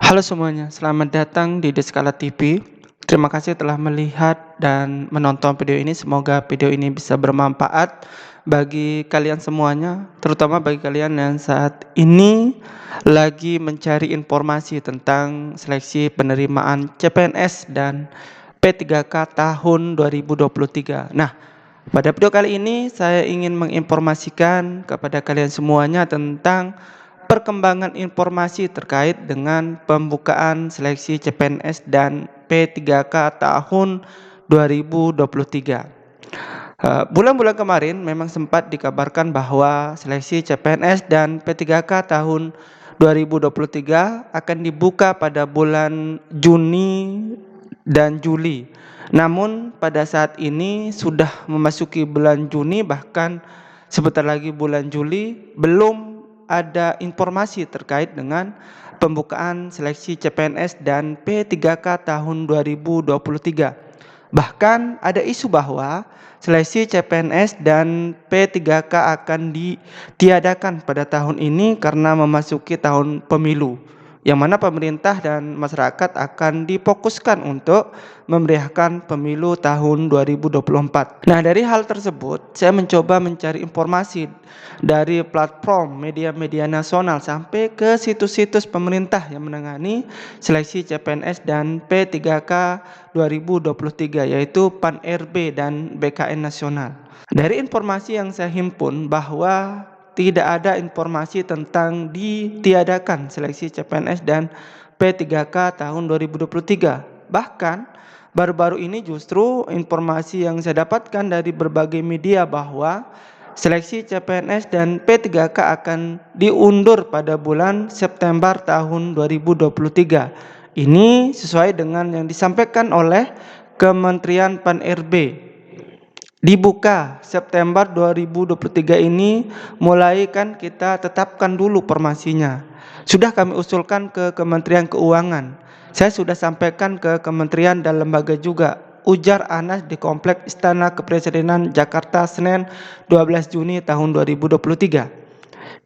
Halo semuanya, selamat datang di Deskala TV. Terima kasih telah melihat dan menonton video ini. Semoga video ini bisa bermanfaat bagi kalian semuanya, terutama bagi kalian yang saat ini lagi mencari informasi tentang seleksi penerimaan CPNS dan P3K tahun 2023. Nah, pada video kali ini saya ingin menginformasikan kepada kalian semuanya tentang perkembangan informasi terkait dengan pembukaan seleksi CPNS dan P3K tahun 2023. Bulan-bulan kemarin memang sempat dikabarkan bahwa seleksi CPNS dan P3K tahun 2023 akan dibuka pada bulan Juni dan Juli. Namun pada saat ini sudah memasuki bulan Juni, bahkan sebentar lagi bulan Juli, belum ada informasi terkait dengan pembukaan seleksi CPNS dan P3K tahun 2023. Bahkan ada isu bahwa seleksi CPNS dan P3K akan ditiadakan pada tahun ini karena memasuki tahun pemilu, yang mana pemerintah dan masyarakat akan difokuskan untuk memeriahkan pemilu tahun 2024. Nah, dari hal tersebut saya mencoba mencari informasi dari platform media-media nasional sampai ke situs-situs pemerintah yang menangani seleksi CPNS dan P3K 2023, yaitu PAN-RB dan BKN Nasional. Dari informasi yang saya himpun bahwa tidak ada informasi tentang ditiadakan seleksi CPNS dan P3K tahun 2023. Bahkan baru-baru ini justru informasi yang saya dapatkan dari berbagai media bahwa seleksi CPNS dan P3K akan diundur pada bulan September tahun 2023. Ini sesuai dengan yang disampaikan oleh Kementerian PAN-RB. Dibuka September 2023 ini, mulai kan kita tetapkan dulu formasinya. Sudah kami usulkan ke Kementerian Keuangan. Saya sudah sampaikan ke kementerian dan lembaga juga. Ujar Anas di Komplek Istana Kepresidenan Jakarta Senin 12 Juni tahun 2023.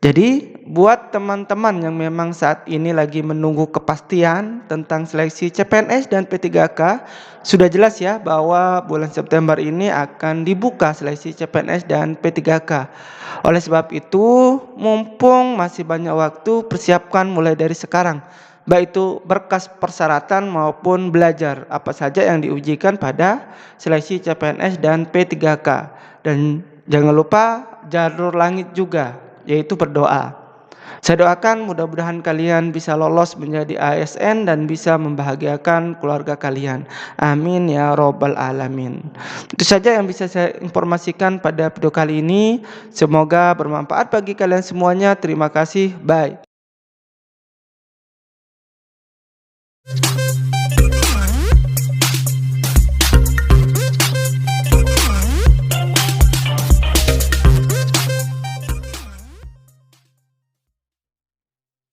Jadi buat teman-teman yang memang saat ini lagi menunggu kepastian tentang seleksi CPNS dan P3K, sudah jelas ya bahwa bulan September ini akan dibuka seleksi CPNS dan P3K. Oleh sebab itu, mumpung masih banyak waktu, persiapkan mulai dari sekarang, baik itu berkas persyaratan maupun belajar apa saja yang diujikan pada seleksi CPNS dan P3K. Dan jangan lupa jalur langit juga, yaitu berdoa. Saya doakan mudah-mudahan kalian bisa lolos menjadi ASN dan bisa membahagiakan keluarga kalian. Amin ya robbal alamin. Itu saja yang bisa saya informasikan pada video kali ini. Semoga bermanfaat bagi kalian semuanya. Terima kasih. Bye.